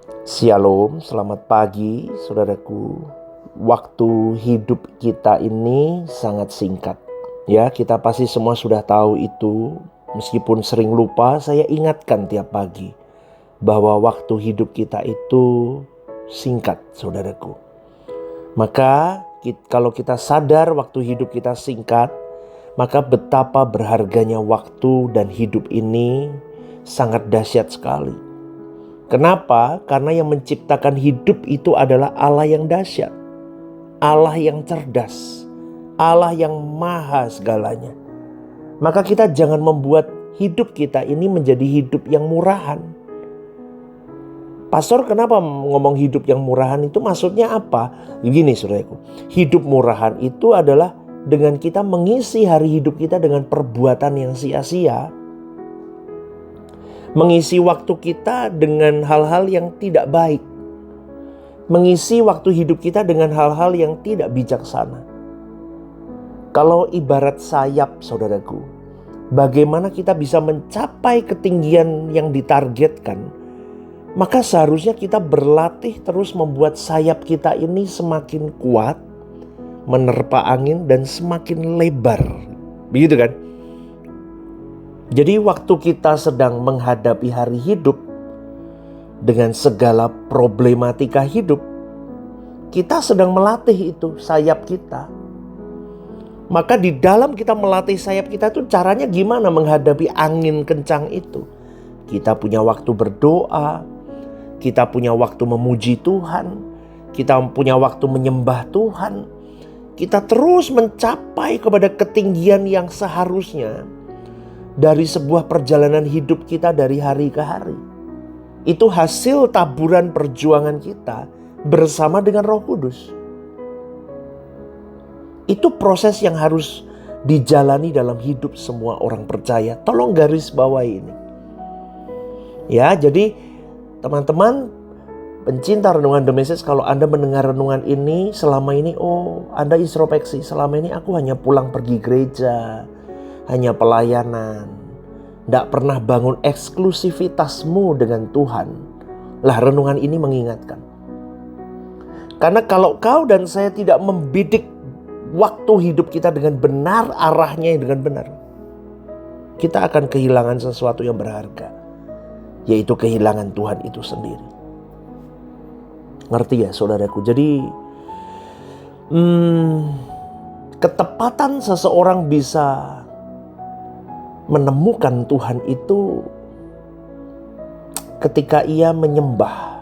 Shalom, selamat pagi saudaraku. Waktu hidup kita ini sangat singkat. Ya, kita pasti semua sudah tahu itu. Meskipun sering lupa, saya ingatkan tiap pagi bahwa waktu hidup kita itu singkat, saudaraku. Maka kalau kita sadar waktu hidup kita singkat, maka betapa berharganya waktu dan hidup ini sangat dahsyat sekali. Kenapa? Karena yang menciptakan hidup itu adalah Allah yang dahsyat, Allah yang cerdas, Allah yang maha segalanya. Maka kita jangan membuat hidup kita ini menjadi hidup yang murahan. Pastor, kenapa ngomong hidup yang murahan itu maksudnya apa? Begini saudaraku, hidup murahan itu adalah dengan kita mengisi hari hidup kita dengan perbuatan yang sia-sia. Mengisi waktu kita dengan hal-hal yang tidak baik. Mengisi waktu hidup kita dengan hal-hal yang tidak bijaksana. Kalau ibarat sayap saudaraku, bagaimana kita bisa mencapai ketinggian yang ditargetkan? Maka seharusnya kita berlatih terus membuat sayap kita ini semakin kuat, menerpa angin dan semakin lebar. Begitu kan? Jadi waktu kita sedang menghadapi hari hidup dengan segala problematika hidup, kita sedang melatih itu sayap kita. Maka di dalam kita melatih sayap kita itu caranya gimana menghadapi angin kencang itu? Kita punya waktu berdoa, kita punya waktu memuji Tuhan, kita punya waktu menyembah Tuhan. Kita terus mencapai kepada ketinggian yang seharusnya dari sebuah perjalanan hidup kita dari hari ke hari. Itu hasil taburan perjuangan kita bersama dengan Roh Kudus. Itu proses yang harus dijalani dalam hidup semua orang percaya. Tolong garis bawahi ini. Ya, jadi teman-teman pencinta renungan The Message, kalau Anda mendengar renungan ini selama ini, Anda introspeksi, selama ini aku hanya pulang pergi gereja, hanya pelayanan, tidak pernah bangun eksklusivitasmu dengan Tuhan. Lah, renungan ini mengingatkan. Karena kalau kau dan saya tidak membidik waktu hidup kita dengan benar, arahnya dengan benar, kita akan kehilangan sesuatu yang berharga, yaitu kehilangan Tuhan itu sendiri. Ngerti ya saudaraku? Jadi ketepatan seseorang bisa menemukan Tuhan itu ketika ia menyembah,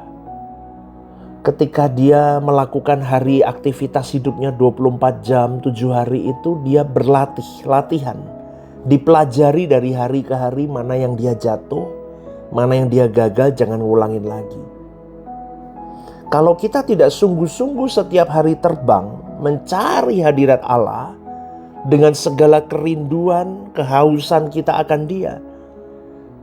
ketika dia melakukan hari aktivitas hidupnya 24 jam 7 hari itu dia latihan, dipelajari dari hari ke hari mana yang dia jatuh, mana yang dia gagal, jangan ngulangin lagi. Kalau kita tidak sungguh-sungguh setiap hari terbang mencari hadirat Allah dengan segala kerinduan, kehausan kita akan Dia,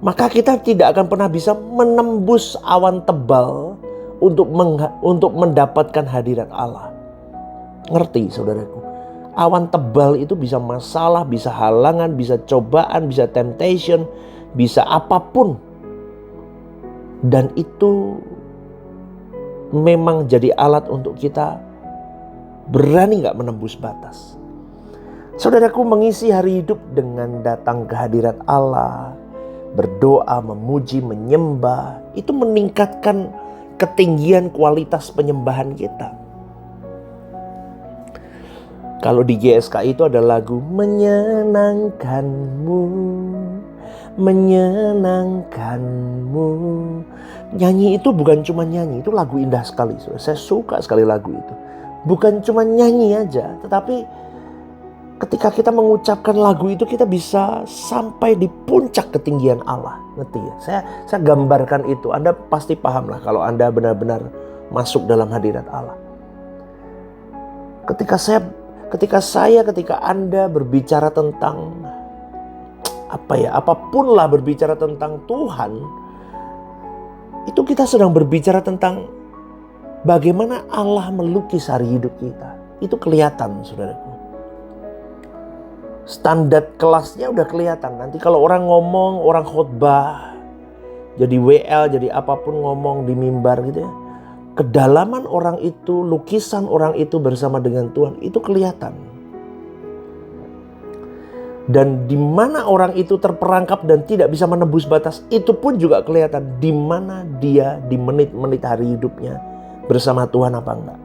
maka kita tidak akan pernah bisa menembus awan tebal untuk mendapatkan hadirat Allah. Ngerti saudaraku? Awan tebal itu bisa masalah, bisa halangan, bisa cobaan, bisa temptation, bisa apapun. Dan itu memang jadi alat untuk kita berani gak menembus batas. Saudaraku, mengisi hari hidup dengan datang ke hadirat Allah, berdoa, memuji, menyembah, itu meningkatkan ketinggian kualitas penyembahan kita. Kalau di GSK itu ada lagu menyenangkanmu, menyenangkanmu. Nyanyi itu bukan cuma nyanyi, itu lagu indah sekali. Saya suka sekali lagu itu. Bukan cuma nyanyi aja, tetapi ketika kita mengucapkan lagu itu kita bisa sampai di puncak ketinggian Allah. Ngerti ya? Saya gambarkan itu. Anda pasti paham lah kalau Anda benar-benar masuk dalam hadirat Allah. Ketika Anda berbicara tentang apapun lah, berbicara tentang Tuhan, itu kita sedang berbicara tentang bagaimana Allah melukis hari hidup kita. Itu kelihatan saudaraku. Standar kelasnya udah kelihatan. Nanti kalau orang ngomong, orang khotbah, jadi WL, jadi apapun ngomong di mimbar gitu ya. Kedalaman orang itu, lukisan orang itu bersama dengan Tuhan itu kelihatan. Dan di mana orang itu terperangkap dan tidak bisa menembus batas, itu pun juga kelihatan di mana dia di menit-menit hari hidupnya bersama Tuhan apa enggak.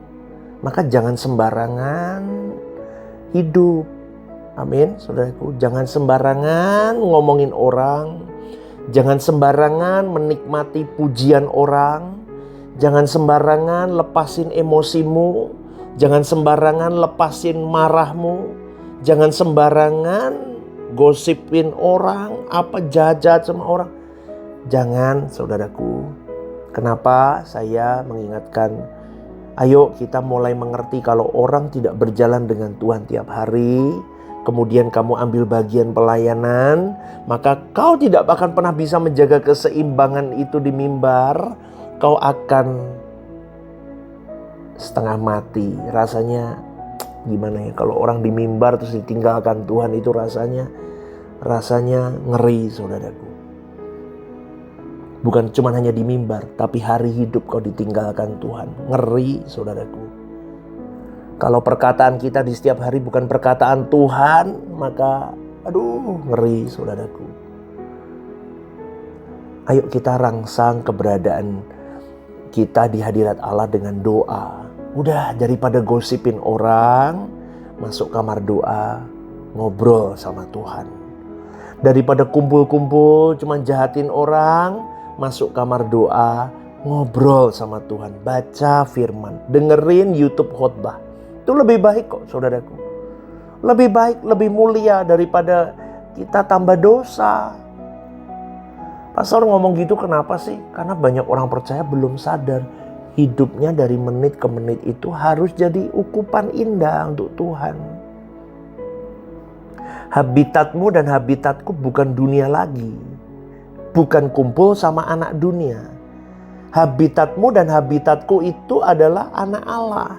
Maka jangan sembarangan hidup. Amin, saudaraku. Jangan sembarangan ngomongin orang. Jangan sembarangan menikmati pujian orang. Jangan sembarangan lepasin emosimu. Jangan sembarangan lepasin marahmu. Jangan sembarangan gosipin orang, jahat-jahat sama orang. Jangan, saudaraku. Kenapa saya mengingatkan, ayo kita mulai mengerti kalau orang tidak berjalan dengan Tuhan tiap hari, kemudian kamu ambil bagian pelayanan, maka kau tidak akan pernah bisa menjaga keseimbangan itu di mimbar. Kau akan setengah mati. Rasanya gimana ya, kalau orang di mimbar terus ditinggalkan Tuhan, itu rasanya ngeri, saudaraku. Bukan cuma hanya di mimbar, tapi hari hidup kau ditinggalkan Tuhan. Ngeri, saudaraku. Kalau perkataan kita di setiap hari bukan perkataan Tuhan, maka ngeri, saudaraku. Ayo kita rangsang keberadaan kita di hadirat Allah dengan doa. Udah, daripada gosipin orang, masuk kamar doa, ngobrol sama Tuhan. Daripada kumpul-kumpul cuma jahatin orang, masuk kamar doa, ngobrol sama Tuhan, baca firman, dengerin YouTube khotbah. Itu lebih baik kok, saudaraku. Lebih baik, lebih mulia daripada kita tambah dosa. Pastor ngomong gitu kenapa sih? Karena banyak orang percaya belum sadar hidupnya dari menit ke menit itu harus jadi ukupan indah untuk Tuhan. Habitatmu dan habitatku bukan dunia lagi. Bukan kumpul sama anak dunia. Habitatmu dan habitatku itu adalah anak Allah.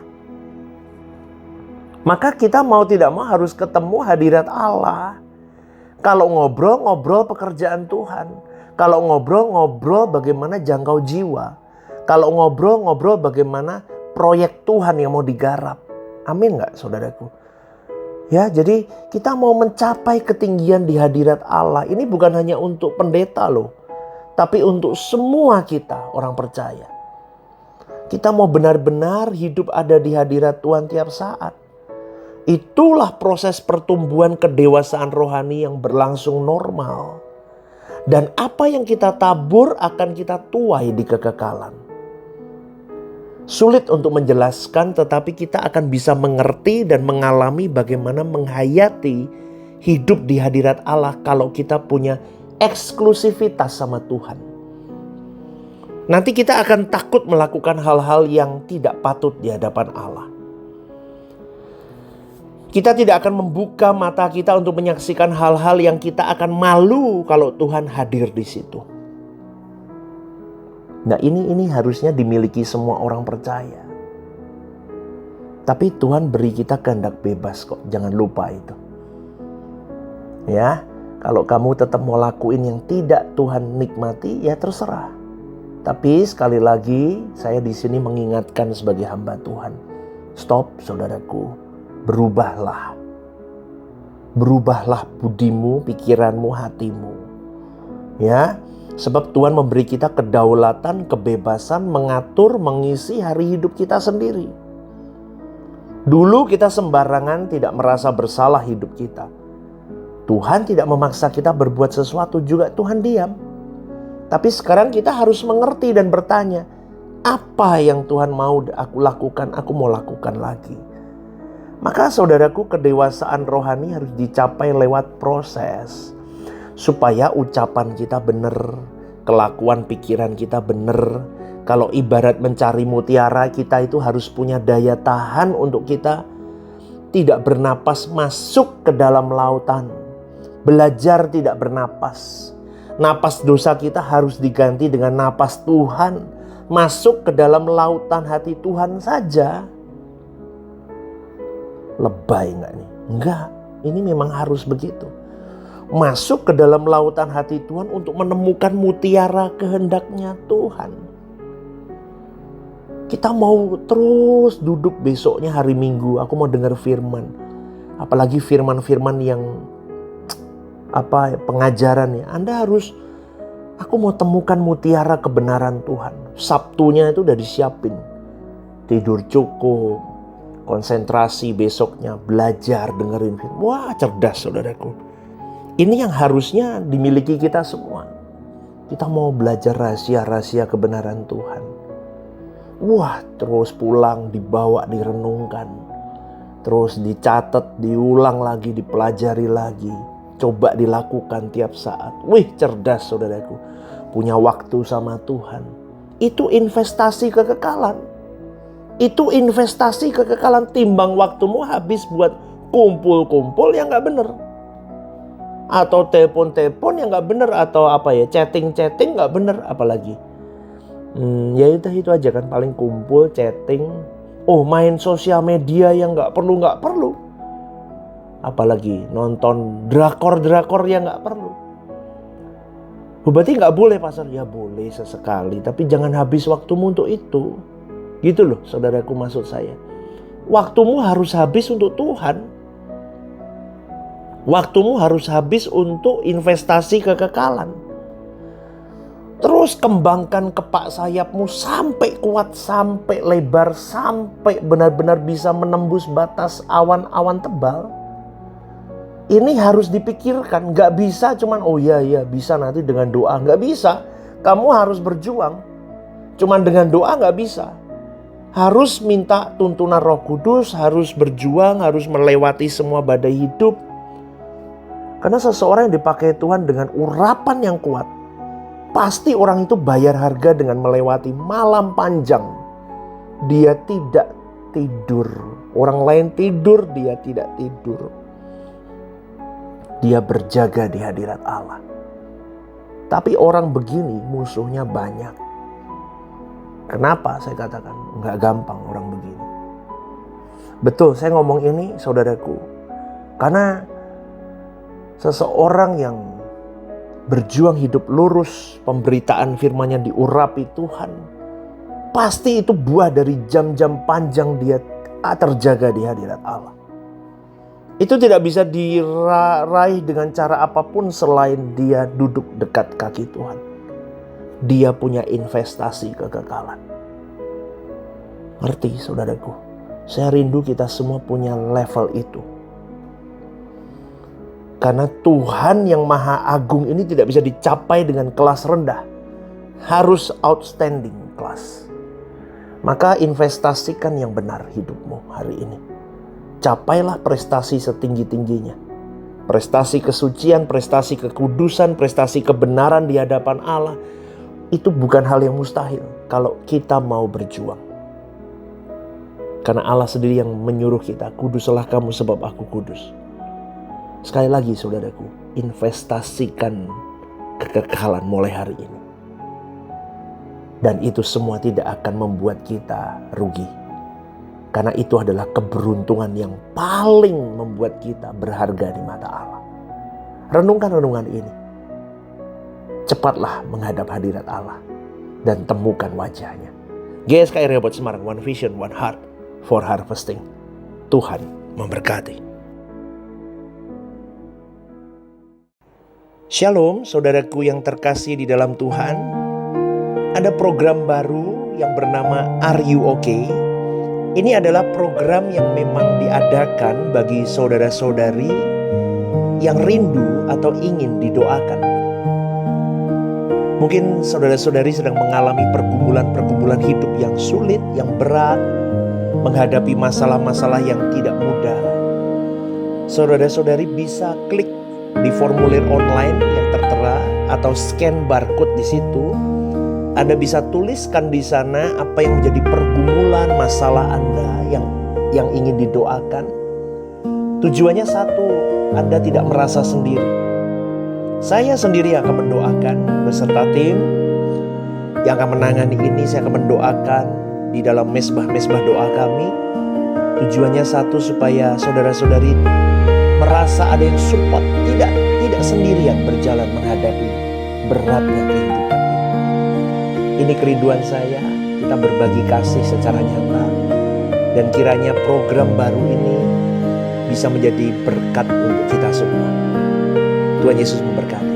Maka kita mau tidak mau harus ketemu hadirat Allah. Kalau ngobrol pekerjaan Tuhan. Kalau ngobrol bagaimana jangkau jiwa. Kalau ngobrol bagaimana proyek Tuhan yang mau digarap. Amin gak, saudaraku? Ya, jadi kita mau mencapai ketinggian di hadirat Allah. Ini bukan hanya untuk pendeta loh. Tapi untuk semua kita orang percaya. Kita mau benar-benar hidup ada di hadirat Tuhan tiap saat. Itulah proses pertumbuhan kedewasaan rohani yang berlangsung normal. Dan apa yang kita tabur akan kita tuai di kekekalan. Sulit untuk menjelaskan, tetapi kita akan bisa mengerti dan mengalami bagaimana menghayati hidup di hadirat Allah kalau kita punya eksklusivitas sama Tuhan. Nanti kita akan takut melakukan hal-hal yang tidak patut di hadapan Allah. Kita tidak akan membuka mata kita untuk menyaksikan hal-hal yang kita akan malu kalau Tuhan hadir di situ. Nah, ini harusnya dimiliki semua orang percaya. Tapi Tuhan beri kita kehendak bebas kok, jangan lupa itu. Ya, kalau kamu tetap mau lakuin yang tidak Tuhan nikmati, ya terserah. Tapi sekali lagi saya di sini mengingatkan sebagai hamba Tuhan. Stop, saudaraku. Berubahlah. Berubahlah budimu, pikiranmu, hatimu. Ya, sebab Tuhan memberi kita kedaulatan, kebebasan mengatur, mengisi hari hidup kita sendiri. Dulu kita sembarangan tidak merasa bersalah hidup kita. Tuhan tidak memaksa kita berbuat sesuatu, juga Tuhan diam. Tapi sekarang kita harus mengerti dan bertanya, apa yang Tuhan mau aku lakukan, aku mau lakukan lagi. Maka saudaraku, kedewasaan rohani harus dicapai lewat proses. Supaya ucapan kita benar, kelakuan pikiran kita benar. Kalau ibarat mencari mutiara, kita itu harus punya daya tahan untuk kita tidak bernapas masuk ke dalam lautan. Belajar tidak bernapas. Napas dosa kita harus diganti dengan napas Tuhan. Masuk ke dalam lautan hati Tuhan saja. Lebay enggak nih? Enggak, ini memang harus begitu. masuk ke dalam lautan hati Tuhan untuk menemukan mutiara kehendaknya Tuhan. Kita mau terus duduk besoknya hari Minggu, aku mau dengar firman. Apalagi firman-firman yang pengajaran ya. Anda harus, aku mau temukan mutiara kebenaran Tuhan. Sabtunya itu udah disiapin. Tidur cukup, konsentrasi besoknya, belajar, dengerin firman. Wah, cerdas saudaraku. Ini yang harusnya dimiliki kita semua. Kita mau belajar rahasia-rahasia kebenaran Tuhan. Wah, terus pulang, dibawa, direnungkan. Terus dicatat, diulang lagi, dipelajari lagi. Coba dilakukan tiap saat. Wih, cerdas saudaraku. Punya waktu sama Tuhan. Itu investasi kekekalan. Itu investasi kekekalan. Timbang waktumu habis buat kumpul-kumpul yang gak bener. Atau telepon-telepon yang gak bener. Atau chatting-chatting gak bener. Apalagi ya itu aja kan, paling kumpul, chatting. Main sosial media yang gak perlu. Apalagi nonton drakor yang gak perlu. Berarti gak boleh pastor? Ya boleh sesekali, tapi jangan habis waktumu untuk itu. Gitu loh saudaraku, maksud saya. Waktumu harus habis untuk Tuhan. Waktumu harus habis untuk investasi kekekalan. Terus kembangkan kepak sayapmu sampai kuat, sampai lebar, sampai benar-benar bisa menembus batas awan-awan tebal. Ini harus dipikirkan. Gak bisa cuman bisa nanti dengan doa. Gak bisa. Kamu harus berjuang. Cuman dengan doa gak bisa. Harus minta tuntunan Roh Kudus, harus berjuang, harus melewati semua badai hidup. Karena seseorang yang dipakai Tuhan dengan urapan yang kuat, pasti orang itu bayar harga dengan melewati malam panjang. Dia tidak tidur. Orang lain tidur, dia tidak tidur. Dia berjaga di hadirat Allah. Tapi orang begini musuhnya banyak. Kenapa saya katakan nggak gampang orang begini? Betul, saya ngomong ini saudaraku, karena seseorang yang berjuang hidup lurus, pemberitaan firman-Nya diurapi Tuhan, pasti itu buah dari jam-jam panjang dia terjaga di hadirat Allah. Itu tidak bisa diraih dengan cara apapun selain dia duduk dekat kaki Tuhan. Dia punya investasi kekekalan. Ngerti saudaraku? Saya rindu kita semua punya level itu. Karena Tuhan yang Maha Agung ini tidak bisa dicapai dengan kelas rendah. Harus outstanding kelas. Maka investasikan yang benar hidupmu hari ini. Capailah prestasi setinggi-tingginya. Prestasi kesucian, prestasi kekudusan, prestasi kebenaran di hadapan Allah. Itu bukan hal yang mustahil kalau kita mau berjuang. Karena Allah sendiri yang menyuruh kita, kuduslah kamu sebab aku kudus. Sekali lagi saudaraku, investasikan kekekalan mulai hari ini. Dan itu semua tidak akan membuat kita rugi. Karena itu adalah keberuntungan yang paling membuat kita berharga di mata Allah. Renungkan renungan ini. Cepatlah menghadap hadirat Allah dan temukan wajahnya. GSKI Rehoboth Semarang, One Vision, One Heart for Harvesting. Tuhan memberkati. Shalom saudaraku yang terkasih di dalam Tuhan. Ada program baru yang bernama Are You Okay? Ini adalah program yang memang diadakan bagi saudara-saudari yang rindu atau ingin didoakan. Mungkin saudara-saudari sedang mengalami pergumulan-pergumulan hidup yang sulit, yang berat, menghadapi masalah-masalah yang tidak mudah. Saudara-saudari bisa klik di formulir online yang tertera atau scan barcode di situ. Anda bisa tuliskan di sana apa yang menjadi pergumulan masalah Anda yang ingin didoakan. Tujuannya satu, Anda tidak merasa sendiri. Saya sendiri akan mendoakan beserta tim yang akan menangani ini. Saya akan mendoakan di dalam mesbah-mesbah doa kami. Tujuannya satu, supaya saudara-saudari merasa ada yang support, tidak sendirian berjalan menghadapi beratnya kehidupan ini. Ini kerinduan saya, kita berbagi kasih secara nyata. Dan kiranya program baru ini bisa menjadi berkat untuk kita semua. Tuhan Yesus memberkati.